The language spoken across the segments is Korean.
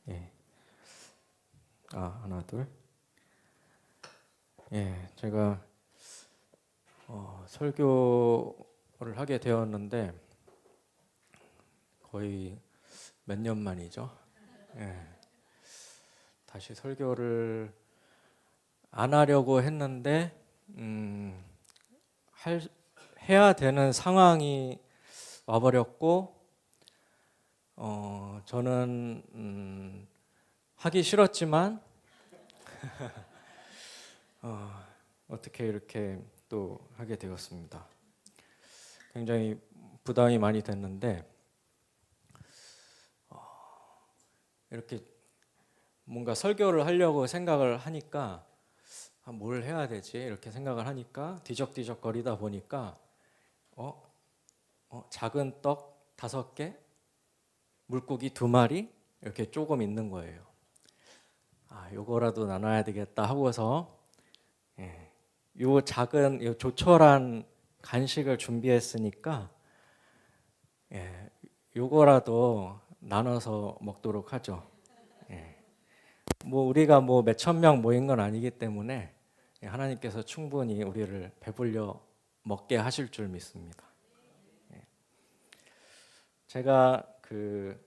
예. 하나, 둘. 예, 제가 설교를 하게 되었는데 거의 몇 년 만이죠. 예. 다시 설교를 안 하려고 했는데 해야 되는 상황이 와버렸고 저는 하기 싫었지만 어떻게 이렇게 또 하게 되었습니다. 굉장히 부담이 많이 됐는데 이렇게 뭔가 설교를 하려고 생각을 하니까 뭘 해야 되지 이렇게 생각을 하니까 뒤적뒤적거리다 보니까 작은 떡 5개, 물고기 2마리 이렇게 조금 있는 거예요. 요거라도 나눠야 되겠다 하고서 요 작은 요 조촐한 간식을 준비했으니까 요거라도 나눠서 먹도록 하죠. 뭐 우리가 뭐 몇천 명 모인 건 아니기 때문에 하나님께서 충분히 우리를 배불려 먹게 하실 줄 믿습니다. 제가 그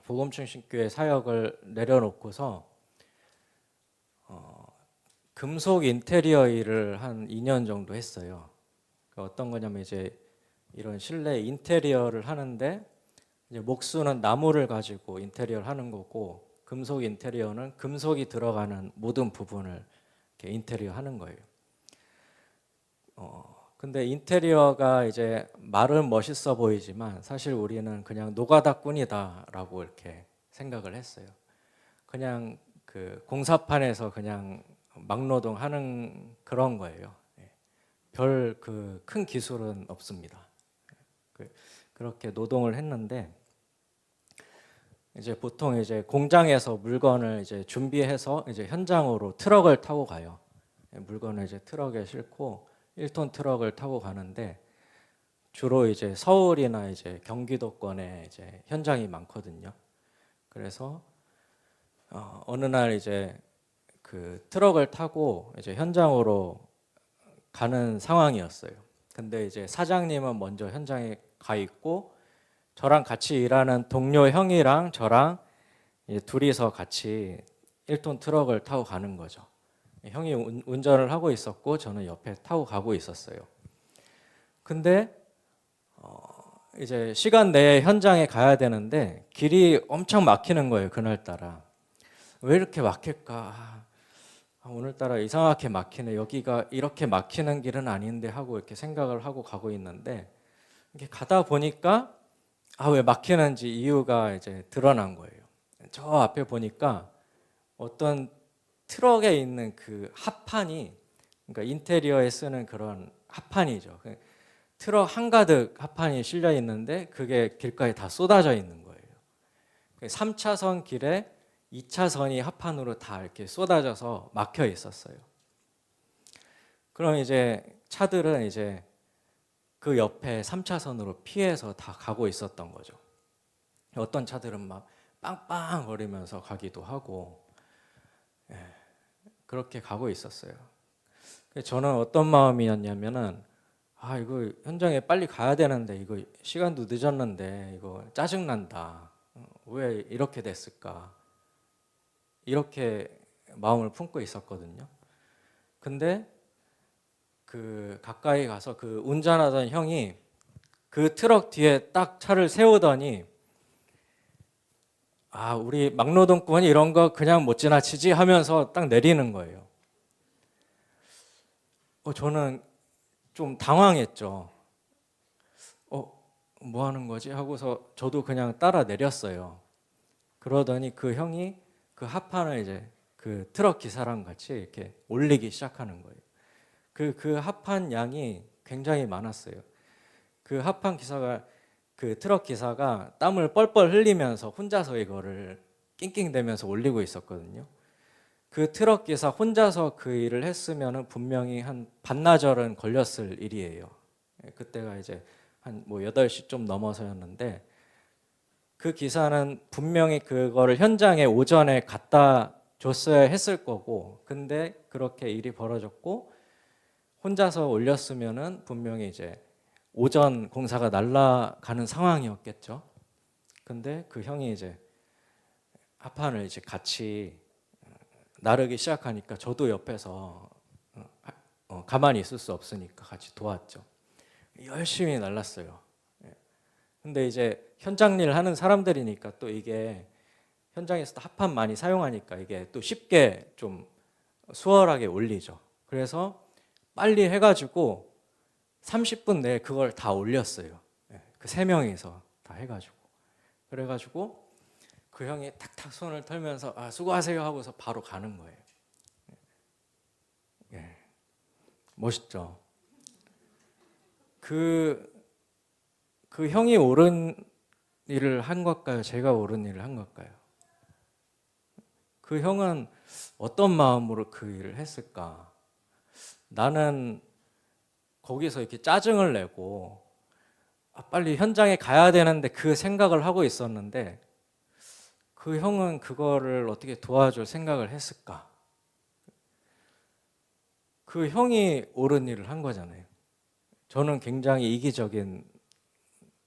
복음중심교회 사역을 내려놓고서 금속 인테리어 일을 한 2년 정도 했어요. 어떤 거냐면 이제 이런 실내 인테리어를 하는데 이제 목수는 나무를 가지고 인테리어를 하는 거고 금속 인테리어는 금속이 들어가는 모든 부분을 이렇게 인테리어 하는 거예요. 근데 인테리어가 이제 말은 멋있어 보이지만 사실 우리는 그냥 노가다꾼이다라고 이렇게 생각을 했어요. 그냥 그 공사판에서 그냥 막노동하는 그런 거예요. 별 그 큰 기술은 없습니다. 그렇게 노동을 했는데 이제 보통 이제 공장에서 물건을 이제 준비해서 이제 현장으로 트럭을 타고 가요. 물건을 이제 트럭에 싣고 1톤 트럭을 타고 가는데 주로 이제 서울이나 이제 경기도권에 이제 현장이 많거든요. 그래서 어느 날 이제 그 트럭을 타고 이제 현장으로 가는 상황이었어요. 근데 이제 사장님은 먼저 현장에 가 있고 저랑 같이 일하는 동료 형이랑 저랑 이제 둘이서 같이 1톤 트럭을 타고 가는 거죠. 형이 운전을 하고 있었고 저는 옆에 타고 가고 있었어요. 근데 이제 시간 내에 현장에 가야 되는데 길이 엄청 막히는 거예요. 그날따라. 왜 이렇게 막힐까? 오늘따라 이상하게 막히네. 여기가 이렇게 막히는 길은 아닌데 하고 이렇게 생각을 하고 가고 있는데 이렇게 가다 보니까 왜 막히는지 이유가 이제 드러난 거예요. 저 앞에 보니까 어떤 트럭에 있는 그 합판이, 그러니까 인테리어에 쓰는 그런 합판이죠. 트럭 한가득 합판이 실려 있는데 그게 길가에 다 쏟아져 있는 거예요. 3차선 길에 2차선이 합판으로 다 이렇게 쏟아져서 막혀 있었어요. 그럼 이제 차들은 이제 그 옆에 3차선으로 피해서 다 가고 있었던 거죠. 어떤 차들은 막 빵빵 거리면서 가기도 하고 그렇게 가고 있었어요. 저는 어떤 마음이었냐면은 이거 현장에 빨리 가야 되는데 이거 시간도 늦었는데 이거 짜증난다. 왜 이렇게 됐을까? 이렇게 마음을 품고 있었거든요. 근데 그 가까이 가서 그 운전하던 형이 그 트럭 뒤에 딱 차를 세우더니 우리 막노동꾼이 이런 거 그냥 못 지나치지 하면서 딱 내리는 거예요. 저는 좀 당황했죠. 뭐 하는 거지? 하고서 저도 그냥 따라 내렸어요. 그러더니 그 형이 그 합판을 이제 그 트럭 기사랑 같이 이렇게 올리기 시작하는 거예요. 그 합판 양이 굉장히 많았어요. 그 합판 기사가 그 트럭 기사가 땀을 뻘뻘 흘리면서 혼자서 이거를 낑낑대면서 올리고 있었거든요. 그 트럭 기사 혼자서 그 일을 했으면은 분명히 한 반나절은 걸렸을 일이에요. 그때가 이제 한 뭐 8시 좀 넘어서였는데 그 기사는 분명히 그거를 현장에 오전에 갖다 줬어야 했을 거고, 근데 그렇게 일이 벌어졌고 혼자서 올렸으면은 분명히 이제 오전 공사가 날아가는 상황이었겠죠. 근데 그 형이 이제 합판을 이제 같이 나르기 시작하니까 저도 옆에서 가만히 있을 수 없으니까 같이 도왔죠. 열심히 날랐어요. 근데 이제 현장 일 하는 사람들이니까 또 이게 현장에서도 합판 많이 사용하니까 이게 또 쉽게 좀 수월하게 올리죠. 그래서 빨리 해가지고 30분 내에 그걸 다 올렸어요. 그 세 명이서 다 해가지고. 그래가지고 그 형이 탁탁 손을 털면서 아, 수고하세요 하고서 바로 가는 거예요. 예, 멋있죠. 그 형이 옳은 일을 한 걸까요? 제가 옳은 일을 한 걸까요? 그 형은 어떤 마음으로 그 일을 했을까? 나는 거기서 이렇게 짜증을 내고 빨리 현장에 가야 되는데 그 생각을 하고 있었는데 그 형은 그거를 어떻게 도와줄 생각을 했을까? 그 형이 옳은 일을 한 거잖아요. 저는 굉장히 이기적인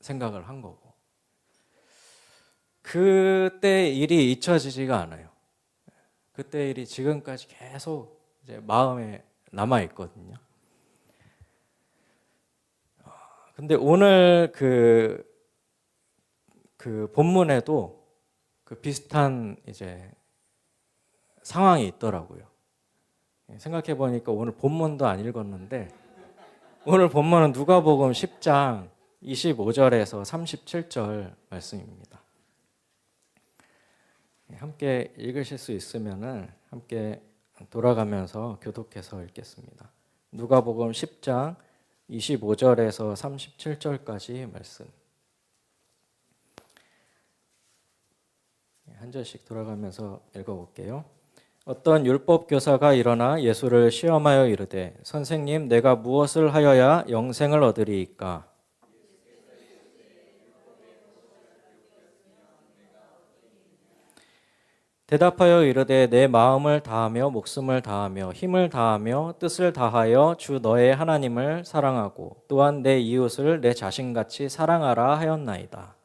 생각을 한 거고. 그때 일이 잊혀지지가 않아요. 그때 일이 지금까지 계속 이제 마음에 남아 있거든요. 근데 오늘 그 본문에도 그 비슷한 이제 상황이 있더라고요. 생각해 보니까 오늘 본문도 안 읽었는데 오늘 본문은 누가복음 10장 25절에서 37절 말씀입니다. 함께 읽으실 수 있으면은 함께 돌아가면서 교독해서 읽겠습니다. 누가복음 10장 25절에서 37절까지 말씀. 한 절씩 돌아가면서 읽어볼게요. 어떤 율법 교사가 일어나 예수를 시험하여 이르되 선생님 내가 무엇을 하여야 영생을 얻으리이까? 대답하여 이르되 내 마음을 다하며 목숨을 다하며 힘을 다하며 뜻을 다하여 주 너의 하나님을 사랑하고 또한 내 이웃을 내 자신같이 사랑하라 하였나이다.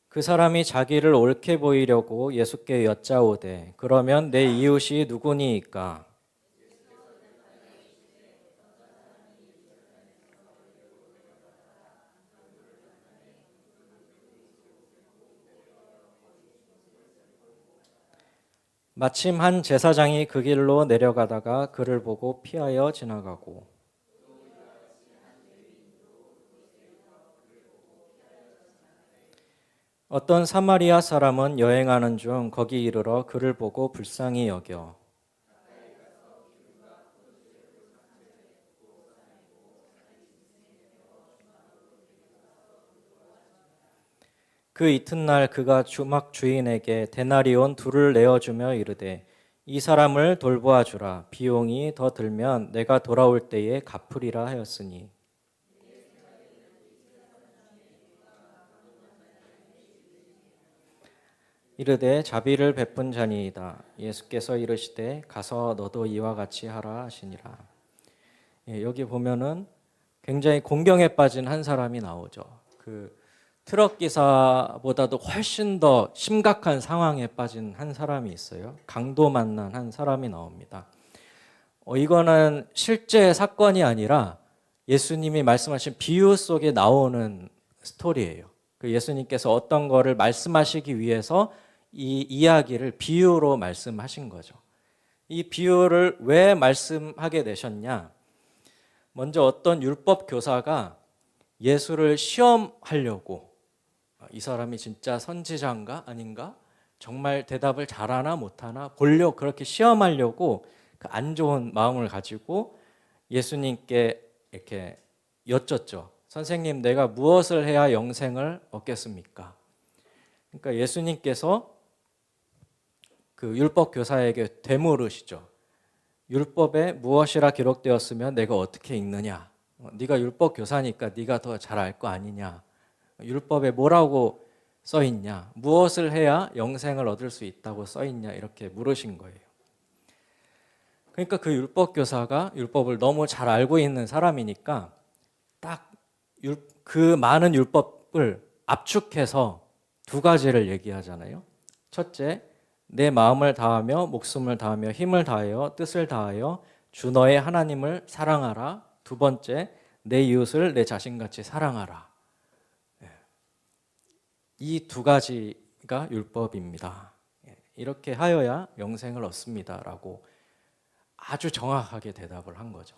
그 사람이 자기를 옳게 보이려고 예수께 여짜오되 그러면 내 이웃이 누구니이까? 마침 한 제사장이 그 길로 내려가다가 그를 보고 피하여 지나가고 어떤 사마리아 사람은 여행하는 중 거기 이르러 그를 보고 불쌍히 여겨 그 이튿날 그가 주막 주인에게 데나리온 둘을 내어주며 이르되 이 사람을 돌보아 주라 비용이 더 들면 내가 돌아올 때에 갚으리라 하였으니 이르되 자비를 베푼 자니이다. 예수께서 이르시되 가서 너도 이와 같이 하라 하시니라. 여기 보면은 굉장히 공경에 빠진 한 사람이 나오죠. 그 트럭 기사보다도 훨씬 더 심각한 상황에 빠진 한 사람이 있어요. 강도 만난 한 사람이 나옵니다. 이거는 실제 사건이 아니라 예수님이 말씀하신 비유 속에 나오는 스토리예요. 그 예수님께서 어떤 거를 말씀하시기 위해서 이 이야기를 비유로 말씀하신 거죠. 이 비유를 왜 말씀하게 되셨냐? 먼저 어떤 율법 교사가 예수를 시험하려고 이 사람이 진짜 선지자인가 아닌가? 정말 대답을 잘하나 못하나 보려고 그렇게 시험하려고 그 안 좋은 마음을 가지고 예수님께 이렇게 여쭙죠. 선생님, 내가 무엇을 해야 영생을 얻겠습니까? 그러니까 예수님께서 그 율법 교사에게 되물으시죠. 율법에 무엇이라 기록되었으면 내가 어떻게 읽느냐? 네가 율법 교사니까 네가 더 잘 알 거 아니냐? 율법에 뭐라고 써 있냐? 무엇을 해야 영생을 얻을 수 있다고 써 있냐? 이렇게 물으신 거예요. 그러니까 그 율법 교사가 율법을 너무 잘 알고 있는 사람이니까 딱 그 많은 율법을 압축해서 두 가지를 얘기하잖아요. 첫째, 내 마음을 다하며 목숨을 다하며 힘을 다하여 뜻을 다하여 주 너의 하나님을 사랑하라. 두 번째, 내 이웃을 내 자신같이 사랑하라. 이 두 가지가 율법입니다. 이렇게 하여야 영생을 얻습니다라고 아주 정확하게 대답을 한 거죠.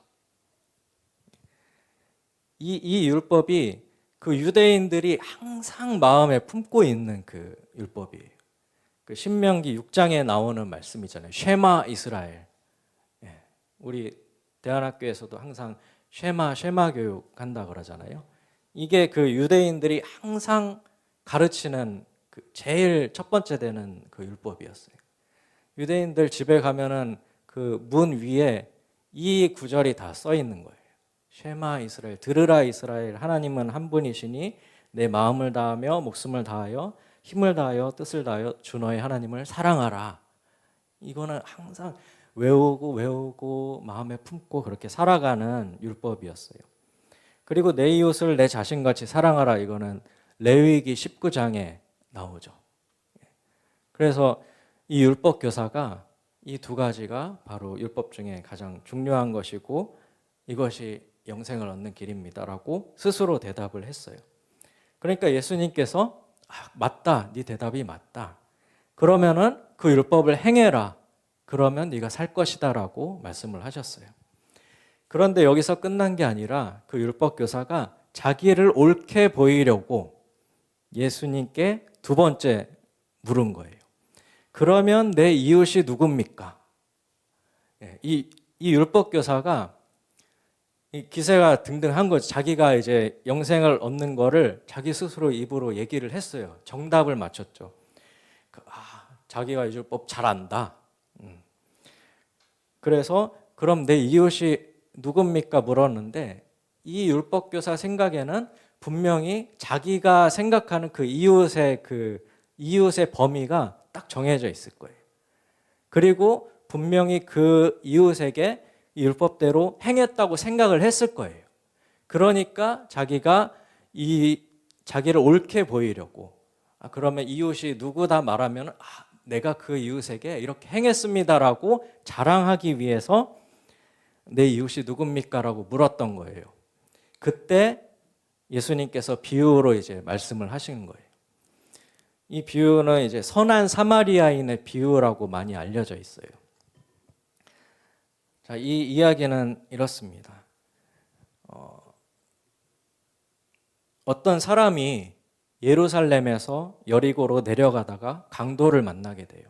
이 율법이 그 유대인들이 항상 마음에 품고 있는 그 율법이에요. 그 신명기 6장에 나오는 말씀이잖아요. 쉐마 이스라엘. 우리 대안학교에서도 항상 쉐마 교육 한다 그러잖아요. 이게 그 유대인들이 항상 가르치는 그 제일 첫 번째 되는 그 율법이었어요. 유대인들 집에 가면은 그 문 위에 이 구절이 다 써 있는 거예요. 쉐마 이스라엘, 들으라 이스라엘, 하나님은 한 분이시니 내 마음을 다하며 목숨을 다하여 힘을 다하여 뜻을 다하여 주 너의 하나님을 사랑하라. 이거는 항상 외우고 마음에 품고 그렇게 살아가는 율법이었어요. 그리고 내 이웃을 내 자신같이 사랑하라. 이거는 레위기 19장에 나오죠. 그래서 이 율법 교사가 이 두 가지가 바로 율법 중에 가장 중요한 것이고 이것이 영생을 얻는 길입니다라고 스스로 대답을 했어요. 그러니까 예수님께서 맞다, 네 대답이 맞다. 그러면은 그 율법을 행해라. 그러면 네가 살 것이다라고 말씀을 하셨어요. 그런데 여기서 끝난 게 아니라 그 율법 교사가 자기를 옳게 보이려고 예수님께 두 번째 물은 거예요. 그러면 내 이웃이 누굽니까? 이 율법 교사가 기세가 등등한 거죠. 자기가 이제 영생을 얻는 거를 자기 스스로 입으로 얘기를 했어요. 정답을 맞췄죠. 자기가 이 율법 잘 안다. 그래서 그럼 내 이웃이 누굽니까 물었는데 이 율법 교사 생각에는 분명히 자기가 생각하는 그 이웃의 범위가 딱 정해져 있을 거예요. 그리고 분명히 그 이웃에게 율법대로 행했다고 생각을 했을 거예요. 그러니까 자기가 자기를 옳게 보이려고 그러면 이웃이 누구다 말하면 내가 그 이웃에게 이렇게 행했습니다라고 자랑하기 위해서 내 이웃이 누굽니까? 라고 물었던 거예요. 그때 예수님께서 비유로 이제 말씀을 하시는 거예요. 이 비유는 이제 선한 사마리아인의 비유라고 많이 알려져 있어요. 자, 이 이야기는 이렇습니다. 어떤 사람이 예루살렘에서 여리고로 내려가다가 강도를 만나게 돼요.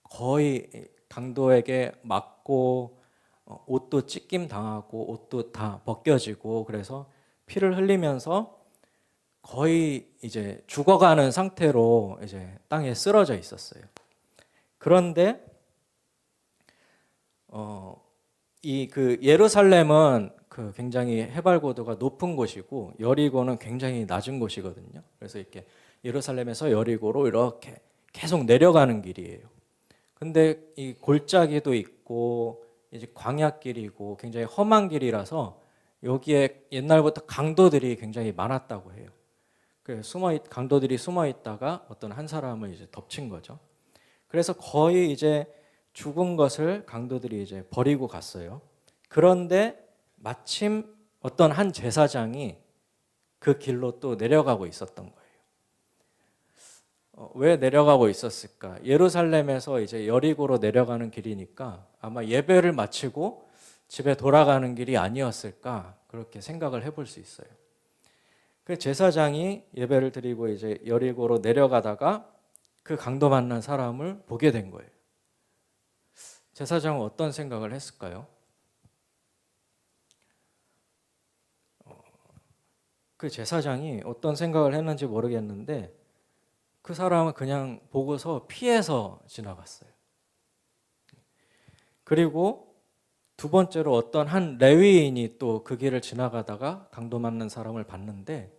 거의 강도에게 맞고 옷도 찢김 당하고 옷도 다 벗겨지고 그래서 피를 흘리면서 거의 이제 죽어가는 상태로 이제 땅에 쓰러져 있었어요. 그런데 그 예루살렘은 그 굉장히 해발 고도가 높은 곳이고 여리고는 굉장히 낮은 곳이거든요. 그래서 이렇게 예루살렘에서 여리고로 이렇게 계속 내려가는 길이에요. 근데 이 골짜기도 있고 이제 광야길이고 굉장히 험한 길이라서 여기에 옛날부터 강도들이 굉장히 많았다고 해요. 강도들이 숨어 있다가 어떤 한 사람을 이제 덮친 거죠. 그래서 거의 이제 죽은 것을 강도들이 이제 버리고 갔어요. 그런데 마침 어떤 한 제사장이 그 길로 또 내려가고 있었던 거예요. 왜 내려가고 있었을까? 예루살렘에서 이제 여리고로 내려가는 길이니까 아마 예배를 마치고 집에 돌아가는 길이 아니었을까? 그렇게 생각을 해볼 수 있어요. 그 제사장이 예배를 드리고 이제 여리고로 내려가다가 그 강도 만난 사람을 보게 된 거예요. 제사장은 어떤 생각을 했을까요? 그 제사장이 어떤 생각을 했는지 모르겠는데 그 사람은 그냥 보고서 피해서 지나갔어요. 그리고 두 번째로 어떤 한 레위인이 또 그 길을 지나가다가 강도 맞는 사람을 봤는데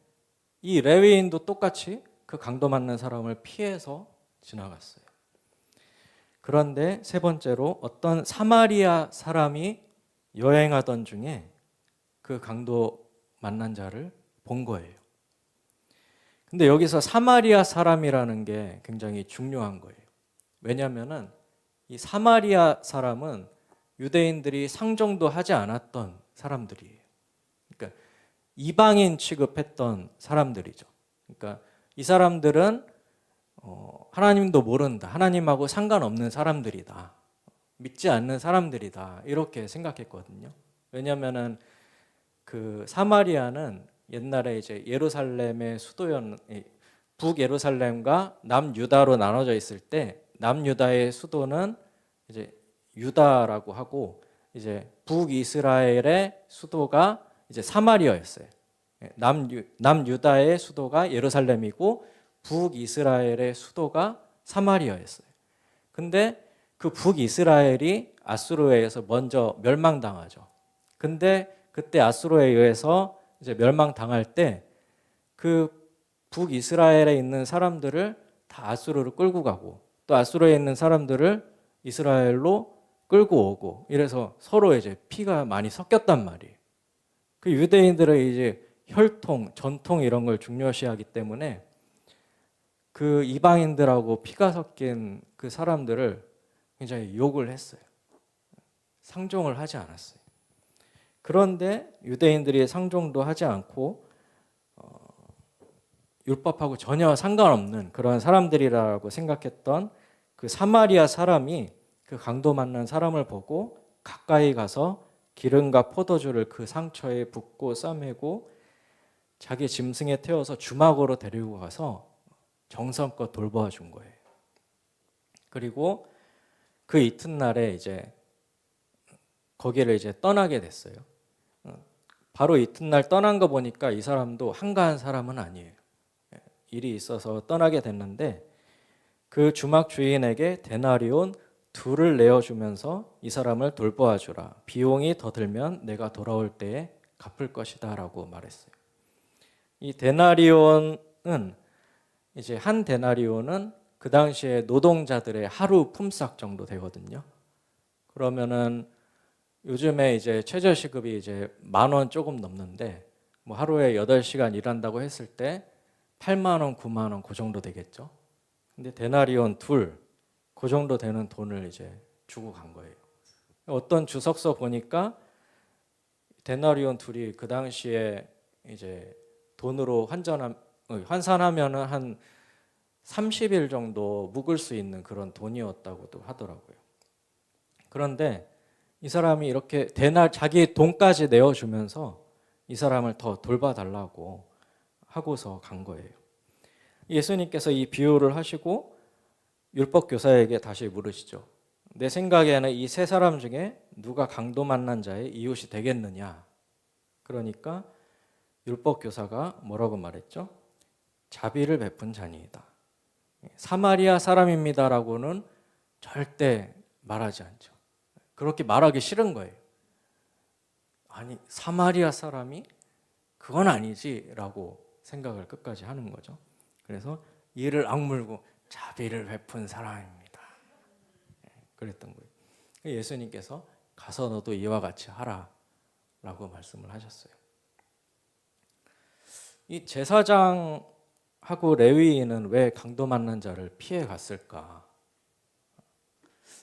이 레위인도 똑같이 그 강도 맞는 사람을 피해서 지나갔어요. 그런데 세 번째로 어떤 사마리아 사람이 여행하던 중에 그 강도 만난 자를 본 거예요. 근데 여기서 사마리아 사람이라는 게 굉장히 중요한 거예요. 왜냐하면은 이 사마리아 사람은 유대인들이 상종도 하지 않았던 사람들이에요. 그러니까 이방인 취급했던 사람들이죠. 그러니까 이 사람들은 하나님도 모른다. 하나님하고 상관없는 사람들이다. 믿지 않는 사람들이다. 이렇게 생각했거든요. 왜냐하면은 그 사마리아는 옛날에 이제 예루살렘의 북예루살렘과 남유다로 나눠져 있을 때 남유다의 수도는 이제 유다라고 하고 이제 북이스라엘의 수도가 이제 사마리아였어요. 남유다의 수도가 예루살렘이고 북이스라엘의 수도가 사마리아였어요. 근데 그 북이스라엘이 아수르에 의해서 먼저 멸망당하죠. 근데 그때 아수르에 의해서 이제 멸망당할 때 그 북이스라엘에 있는 사람들을 다 아수르로 끌고 가고 또 아수르에 있는 사람들을 이스라엘로 끌고 오고 이래서 서로 이제 피가 많이 섞였단 말이에요. 그 유대인들은 이제 혈통, 전통 이런 걸 중요시하기 때문에 그 이방인들하고 피가 섞인 그 사람들을 굉장히 욕을 했어요. 상종을 하지 않았어요. 그런데 유대인들이 상종도 하지 않고 율법하고 전혀 상관없는 그런 사람들이라고 생각했던 그 사마리아 사람이 그 강도 만난 사람을 보고 가까이 가서 기름과 포도주를 그 상처에 붓고 싸매고 자기 짐승에 태워서 주막으로 데리고 가서 정성껏 돌보아 준 거예요. 그리고 그 이튿날에 이제 거기를 이제 떠나게 됐어요. 바로 이튿날 떠난 거 보니까 이 사람도 한가한 사람은 아니에요. 일이 있어서 떠나게 됐는데 그 주막 주인에게 데나리온 2를 내어주면서 이 사람을 돌보아 주라. 비용이 더 들면 내가 돌아올 때에 갚을 것이다 라고 말했어요. 이 데나리온은 이제 한 데나리온은 그 당시에 노동자들의 하루 품삯 정도 되거든요. 그러면은 요즘에 이제 최저시급이 이제 10,000원 조금 넘는데 뭐 하루에 8시간 일한다고 했을 때 80,000원, 90,000원 그 정도 되겠죠. 근데 데나리온 2, 그 정도 되는 돈을 이제 주고 간 거예요. 어떤 주석서 보니까 데나리온 2이 그 당시에 이제 돈으로 환산하면은 한 30일 정도 묵을 수 있는 그런 돈이었다고도 하더라고요. 그런데 이 사람이 이렇게 자기 돈까지 내어주면서 이 사람을 더 돌봐달라고 하고서 간 거예요. 예수님께서 이 비유를 하시고 율법 교사에게 다시 물으시죠. 내 생각에는 이 세 사람 중에 누가 강도 만난 자의 이웃이 되겠느냐? 그러니까 율법 교사가 뭐라고 말했죠? 자비를 베푼 자니이다. 사마리아 사람입니다라고는 절대 말하지 않죠. 그렇게 말하기 싫은 거예요. 아니, 사마리아 사람이 그건 아니지라고 생각을 끝까지 하는 거죠. 그래서 이를 악물고 자비를 베푼 사람입니다. 그랬던 거예요. 예수님께서 가서 너도 이와 같이 하라라고 말씀을 하셨어요. 이 제사장하고 레위인은 왜 강도 만난 자를 피해 갔을까?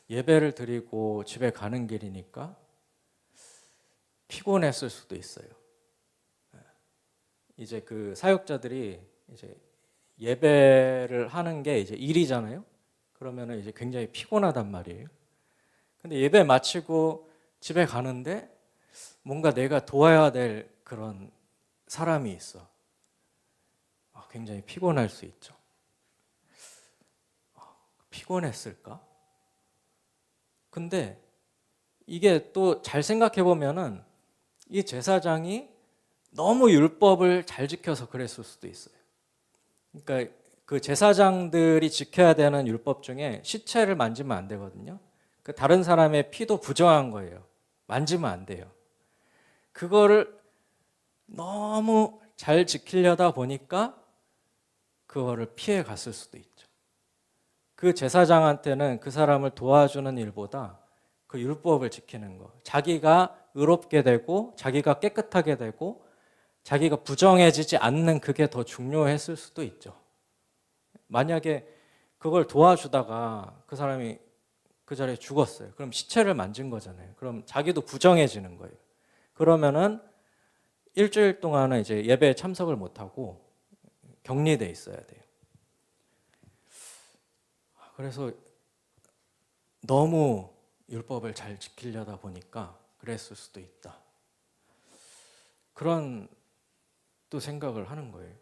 예배를 드리고 집에 가는 길이니까 피곤했을 수도 있어요. 이제 그 사역자들이 이제 예배를 하는 게 이제 일이잖아요. 그러면은 이제 굉장히 피곤하단 말이에요. 근데 예배 마치고 집에 가는데 뭔가 내가 도와야 될 그런 사람이 있어. 굉장히 피곤할 수 있죠. 피곤했을까? 근데 이게 또 잘 생각해 보면은 이 제사장이 너무 율법을 잘 지켜서 그랬을 수도 있어요. 그러니까 그 제사장들이 지켜야 되는 율법 중에 시체를 만지면 안 되거든요. 그 다른 사람의 피도 부정한 거예요. 만지면 안 돼요. 그거를 너무 잘 지키려다 보니까 그거를 피해 갔을 수도 있죠. 그 제사장한테는 그 사람을 도와주는 일보다 그 율법을 지키는 거, 자기가 의롭게 되고 자기가 깨끗하게 되고 자기가 부정해지지 않는 그게 더 중요했을 수도 있죠. 만약에 그걸 도와주다가 그 사람이 그 자리에 죽었어요. 그럼 시체를 만진 거잖아요. 그럼 자기도 부정해지는 거예요. 그러면은 일주일 동안은 이제 예배에 참석을 못하고 격리돼 있어야 돼요. 그래서 너무 율법을 잘 지키려다 보니까 그랬을 수도 있다. 그런 또 생각을 하는 거예요.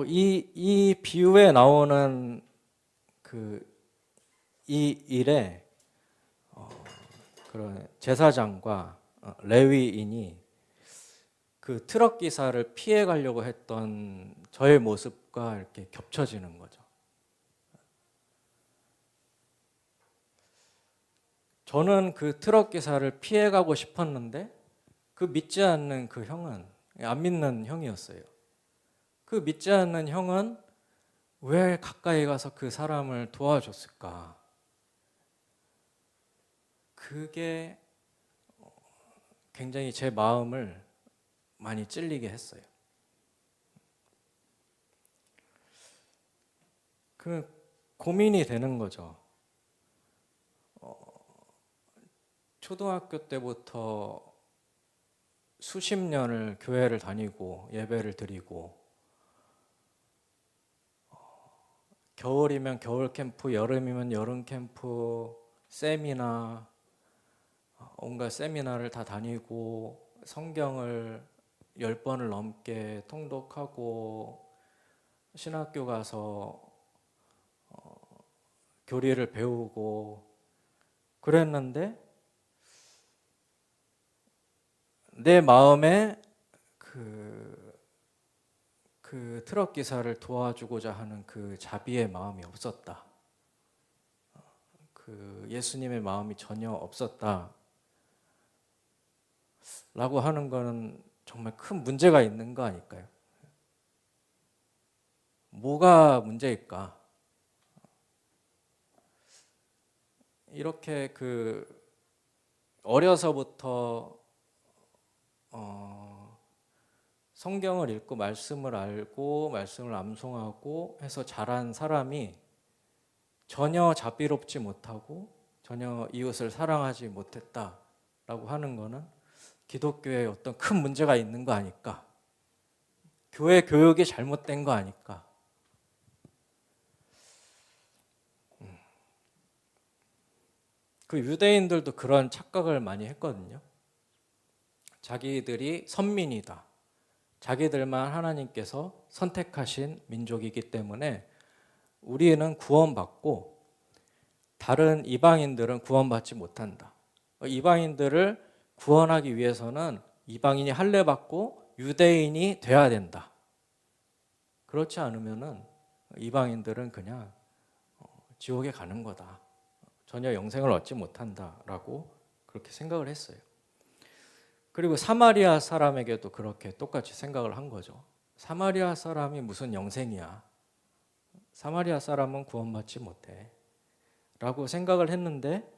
이 비유에 나오는 이 일에 그런 제사장과 레위인이 그 트럭 기사를 피해 가려고 했던 저의 모습과 이렇게 겹쳐지는 거죠. 저는 그 트럭 기사를 피해 가고 싶었는데 그 믿지 않는 그 형은, 안 믿는 형이었어요. 그 믿지 않는 형은 왜 가까이 가서 그 사람을 도와줬을까? 그게 굉장히 제 마음을 많이 찔리게 했어요. 그 고민이 되는 거죠. 초등학교 때부터 수십 년을 교회를 다니고 예배를 드리고 겨울이면 겨울 캠프, 여름이면 여름 캠프, 세미나, 온갖 세미나를 다 다니고 성경을 10번을 넘게 통독하고 신학교 가서 교리를 배우고 그랬는데 내 마음에 그 트럭 기사를 도와주고자 하는 그 자비의 마음이 없었다. 그 예수님의 마음이 전혀 없었다. 라고 하는 거는 정말 큰 문제가 있는 거 아닐까요? 뭐가 문제일까? 이렇게 어려서부터 성경을 읽고 말씀을 알고 말씀을 암송하고 해서 자란 사람이 전혀 자비롭지 못하고 전혀 이웃을 사랑하지 못했다라고 하는 거는 기독교에 어떤 큰 문제가 있는 거 아닐까? 교회 교육이 잘못된 거 아닐까? 그 유대인들도 그런 착각을 많이 했거든요. 자기들이 선민이다. 자기들만 하나님께서 선택하신 민족이기 때문에 우리는 구원받고 다른 이방인들은 구원받지 못한다. 이방인들을 구원하기 위해서는 이방인이 할례받고 유대인이 돼야 된다. 그렇지 않으면은 이방인들은 그냥 지옥에 가는 거다. 전혀 영생을 얻지 못한다라고 그렇게 생각을 했어요. 그리고 사마리아 사람에게도 그렇게 똑같이 생각을 한 거죠. 사마리아 사람이 무슨 영생이야. 사마리아 사람은 구원받지 못해. 라고 생각을 했는데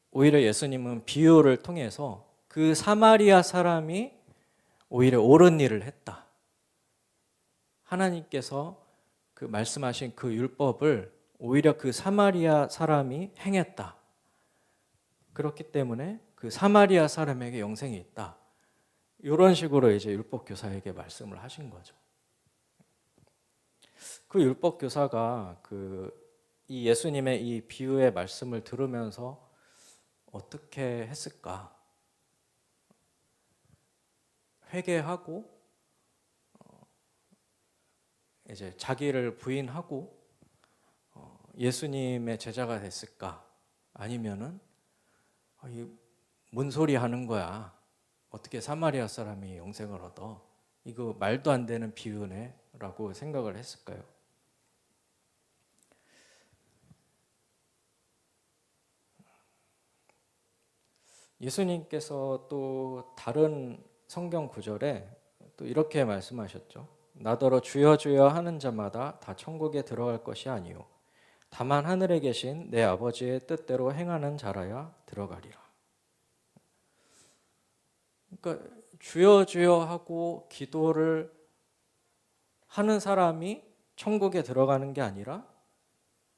오히려 예수님은 비유를 통해서 그 사마리아 사람이 오히려 옳은 일을 했다. 하나님께서 그 말씀하신 그 율법을 오히려 그 사마리아 사람이 행했다. 그렇기 때문에 그 사마리아 사람에게 영생이 있다. 이런 식으로 이제 율법 교사에게 말씀을 하신 거죠. 그 율법 교사가 이 예수님의 이 비유의 말씀을 들으면서 어떻게 했을까? 회개하고 이제 자기를 부인하고 예수님의 제자가 됐을까? 아니면은 뭔 소리 하는 거야? 어떻게 사마리아 사람이 영생을 얻어? 이거 말도 안 되는 비유네? 라고 생각을 했을까요? 예수님께서 또 다른 성경 구절에 또 이렇게 말씀하셨죠. 나더러 주여 주여 하는 자마다 다 천국에 들어갈 것이 아니요 다만 하늘에 계신 내 아버지의 뜻대로 행하는 자라야 들어가리라. 그러니까 주여 주여 하고 기도를 하는 사람이 천국에 들어가는 게 아니라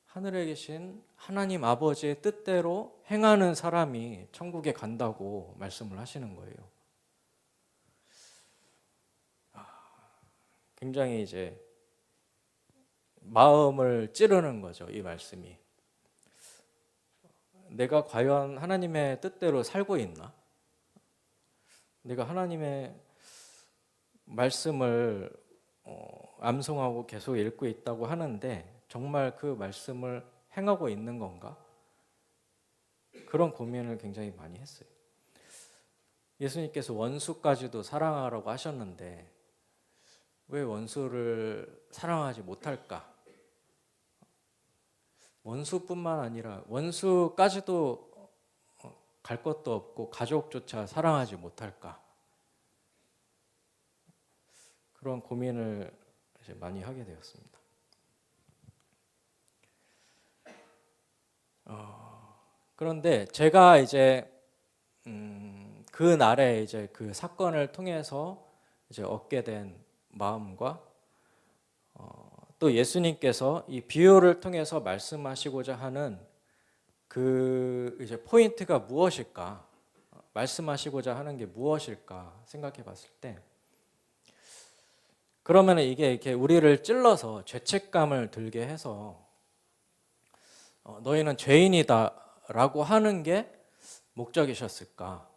하늘에 계신 하나님 아버지의 뜻대로 행하는 사람이 천국에 간다고 말씀을 하시는 거예요. 굉장히 이제 마음을 찌르는 거죠, 이 말씀이. 내가 과연 하나님의 뜻대로 살고 있나? 내가 하나님의 말씀을 암송하고 계속 읽고 있다고 하는데 정말 그 말씀을 행하고 있는 건가? 그런 고민을 굉장히 많이 했어요. 예수님께서 원수까지도 사랑하라고 하셨는데 왜 원수를 사랑하지 못할까? 원수뿐만 아니라 원수까지도 갈 것도 없고 가족조차 사랑하지 못할까? 그런 고민을 이제 많이 하게 되었습니다. 그런데 제가 이제 그 날에 이제 그 사건을 통해서 이제 얻게 된 마음과 또 예수님께서 이 비유를 통해서 말씀하시고자 하는 그 이제 포인트가 무엇일까? 말씀하시고자 하는 게 무엇일까 생각해 봤을 때 그러면 이게 이렇게 우리를 찔러서 죄책감을 들게 해서 너희는 죄인이다라고 하는 게 목적이셨을까?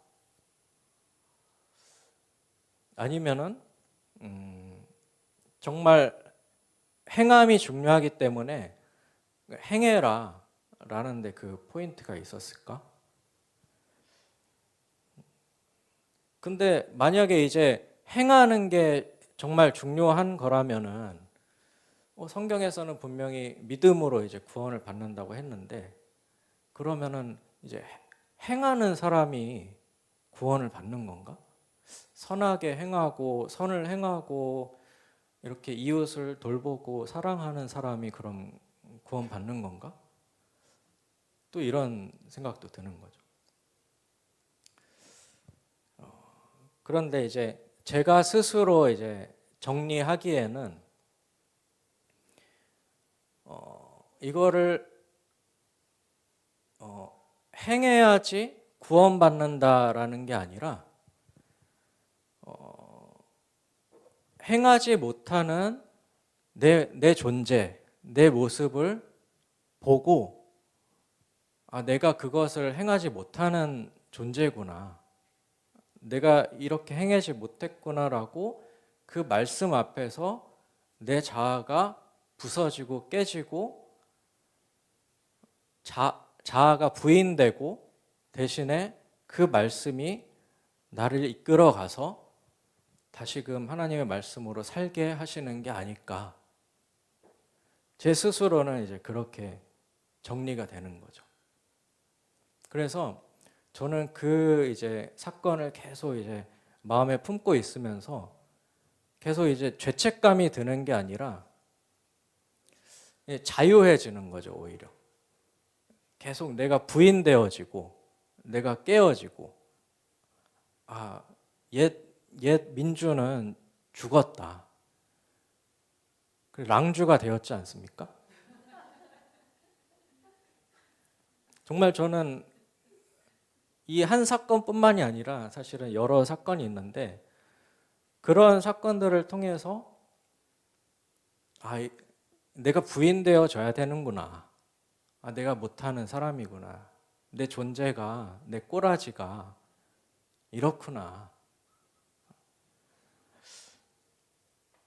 아니면은 정말 행함이 중요하기 때문에 행해라 라는데 그 포인트가 있었을까? 근데 만약에 이제 행하는 게 정말 중요한 거라면은 성경에서는 분명히 믿음으로 이제 구원을 받는다고 했는데 그러면은 이제 행하는 사람이 구원을 받는 건가? 선하게 행하고 선을 행하고 이렇게 이웃을 돌보고 사랑하는 사람이 그럼 구원 받는 건가? 또 이런 생각도 드는 거죠. 그런데 이제 제가 스스로 이제 정리하기에는 이거를 행해야지 구원받는다라는 게 아니라 행하지 못하는 내 존재, 내 모습을 보고 내가 그것을 행하지 못하는 존재구나. 내가 이렇게 행하지 못했구나라고 그 말씀 앞에서 내 자아가 부서지고 깨지고 자아가 부인되고 대신에 그 말씀이 나를 이끌어가서 다시금 하나님의 말씀으로 살게 하시는 게 아닐까. 제 스스로는 이제 그렇게 정리가 되는 거죠. 그래서 저는 그 이제 사건을 계속 이제 마음에 품고 있으면서 계속 이제 죄책감이 드는 게 아니라 자유해지는 거죠, 오히려. 계속 내가 부인되어지고 내가 깨어지고 옛 민주는 죽었다. 랑주가 되었지 않습니까? 정말 저는 이 한 사건뿐만이 아니라 사실은 여러 사건이 있는데 그런 사건들을 통해서 내가 부인되어져야 되는구나. 내가 못하는 사람이구나. 내 존재가, 내 꼬라지가 이렇구나.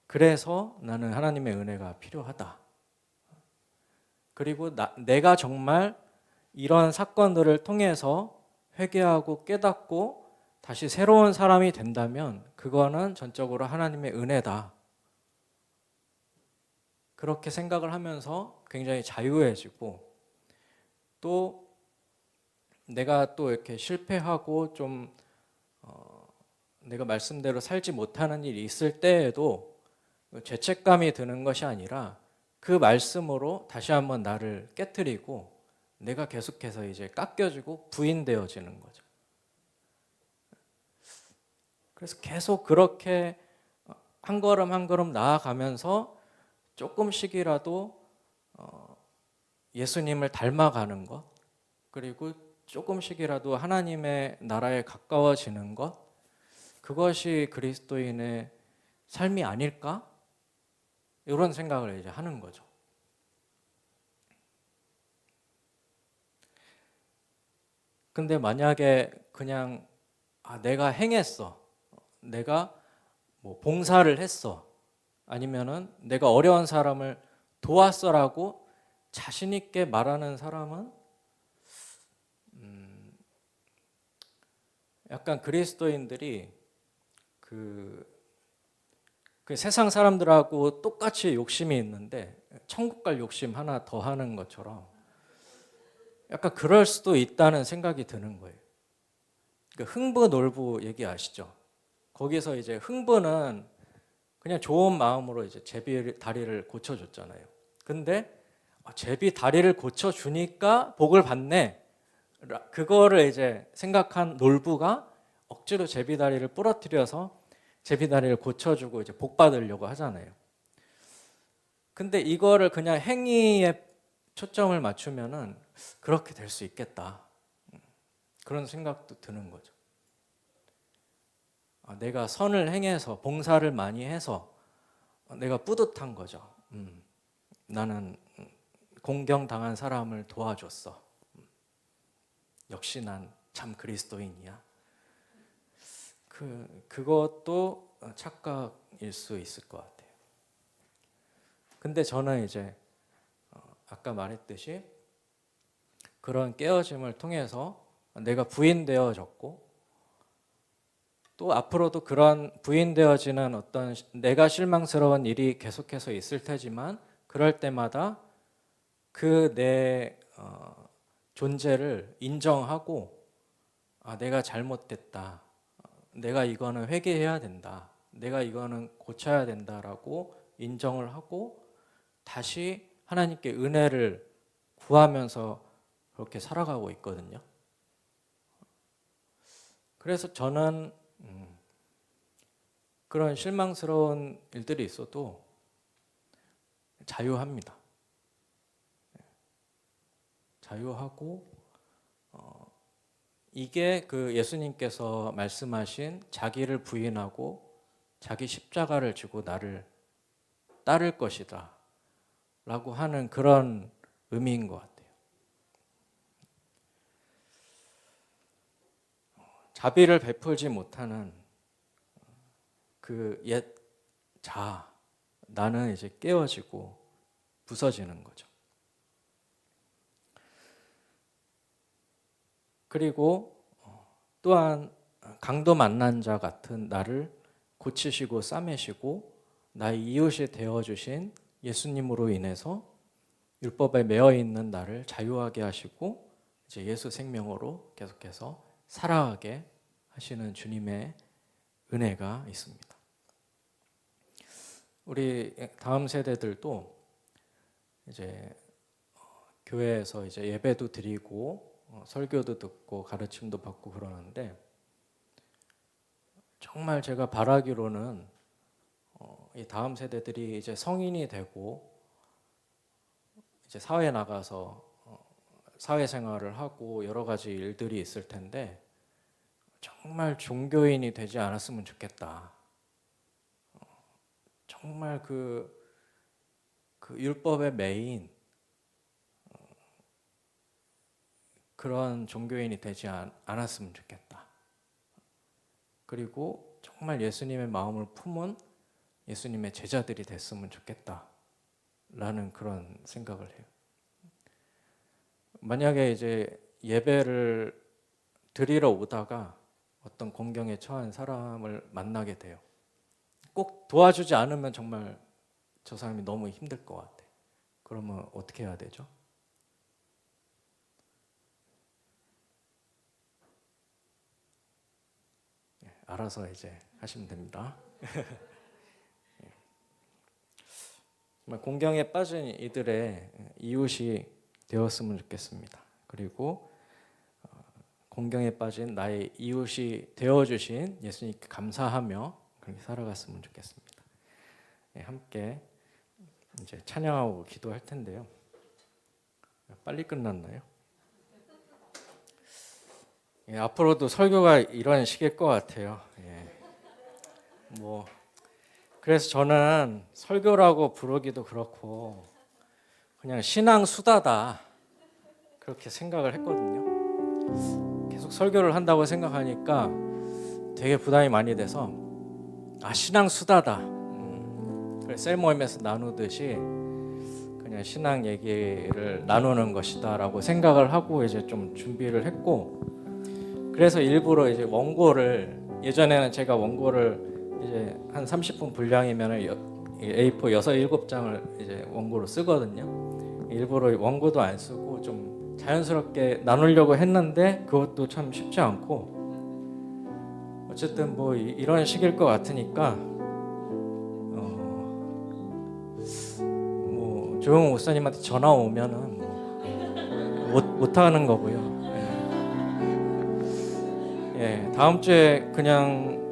그래서 나는 하나님의 은혜가 필요하다. 그리고 내가 정말 이런 사건들을 통해서 회개하고 깨닫고 다시 새로운 사람이 된다면 그거는 전적으로 하나님의 은혜다. 그렇게 생각을 하면서 굉장히 자유해지고 또 내가 또 이렇게 실패하고 좀 내가 말씀대로 살지 못하는 일이 있을 때에도 죄책감이 드는 것이 아니라 그 말씀으로 다시 한번 나를 깨트리고 내가 계속해서 이제 깎여지고 부인되어지는 거죠. 그래서 계속 그렇게 한 걸음 한 걸음 나아가면서 조금씩이라도 예수님을 닮아가는 것, 그리고 조금씩이라도 하나님의 나라에 가까워지는 것, 그것이 그리스도인의 삶이 아닐까? 이런 생각을 이제 하는 거죠. 근데 만약에 그냥 내가 행했어, 내가 뭐 봉사를 했어, 아니면은 내가 어려운 사람을 도왔어라고 자신 있게 말하는 사람은 약간 그리스도인들이 그 세상 사람들하고 똑같이 욕심이 있는데 천국 갈 욕심 하나 더 하는 것처럼 약간 그럴 수도 있다는 생각이 드는 거예요. 그러니까 흥부놀부 얘기 아시죠? 거기서 이제 흥부는 그냥 좋은 마음으로 이제 제비 다리를 고쳐줬잖아요. 근데 제비 다리를 고쳐주니까 복을 받네. 그거를 이제 생각한 놀부가 억지로 제비 다리를 부러뜨려서 제비 다리를 고쳐주고 이제 복 받으려고 하잖아요. 근데 이거를 그냥 행위에 초점을 맞추면은 그렇게 될 수 있겠다. 그런 생각도 드는 거죠. 내가 선을 행해서 봉사를 많이 해서 내가 뿌듯한 거죠. 나는 공경당한 사람을 도와줬어. 역시 난 참 그리스도인이야. 그것도 착각일 수 있을 것 같아요. 근데 저는 이제 아까 말했듯이 그런 깨어짐을 통해서 내가 부인되어졌고 또 앞으로도 그런 부인되어지는 어떤 내가 실망스러운 일이 계속해서 있을 테지만 그럴 때마다 그 내 존재를 인정하고 내가 잘못됐다. 내가 이거는 회개해야 된다. 내가 이거는 고쳐야 된다라고 인정을 하고 다시 하나님께 은혜를 구하면서 그렇게 살아가고 있거든요. 그래서 저는 그런 실망스러운 일들이 있어도 자유합니다. 자유하고 이게 그 예수님께서 말씀하신 자기를 부인하고 자기 십자가를 지고 나를 따를 것이다 라고 하는 그런 의미인 것 같아요. 자비를 베풀지 못하는 그 옛 나는 이제 깨어지고 부서지는 거죠. 그리고 또한 강도 만난 자 같은 나를 고치시고 싸매시고 나의 이웃이 되어주신 예수님으로 인해서 율법에 매여 있는 나를 자유하게 하시고 이제 예수 생명으로 계속해서 살아가게 하시는 주님의 은혜가 있습니다. 우리 다음 세대들도 이제 교회에서 이제 예배도 드리고 설교도 듣고 가르침도 받고 그러는데 정말 제가 바라기로는 이 다음 세대들이 이제 성인이 되고 이제 사회에 나가서 사회생활을 하고 여러 가지 일들이 있을 텐데 정말 종교인이 되지 않았으면 좋겠다. 정말 그 율법의 매인 그런 종교인이 되지 않았으면 좋겠다. 그리고 정말 예수님의 마음을 품은 예수님의 제자들이 됐으면 좋겠다. 라는 그런 생각을 해요. 만약에 이제 예배를 드리러 오다가 어떤 공경에 처한 사람을 만나게 돼요. 꼭 도와주지 않으면 정말 저 사람이 너무 힘들 것 같아. 그러면 어떻게 해야 되죠? 알아서 이제 하시면 됩니다. 정말 공경에 빠진 이들의 이웃이 되었으면 좋겠습니다. 그리고 공경에 빠진 나의 이웃이 되어주신 예수님께 감사하며 그렇게 살아갔으면 좋겠습니다. 함께 이제 찬양하고 기도할 텐데요. 빨리 끝났나요? 앞으로도 설교가 이런 식일 것 같아요. 그래서 저는 설교라고 부르기도 그렇고 그냥 신앙 수다다 그렇게 생각을 했거든요. 계속 설교를 한다고 생각하니까 되게 부담이 많이 돼서 신앙 수다다. 셀 모임에서 나누듯이 그냥 신앙 얘기를 나누는 것이다라고 생각을 하고 이제 좀 준비를 했고, 그래서 일부러 이제 원고를, 예전에는 제가 원고를 이제 한 30분 분량이면 A4 6-7장을 이제 원고로 쓰거든요. 일부러 원고도 안 쓰고 좀 자연스럽게 나누려고 했는데 그것도 참 쉽지 않고, 어쨌든 뭐 이런 식일 것 같으니까 뭐 조용 목사님한테 전화 오면은 못 하는 거고요. 다음 주에 그냥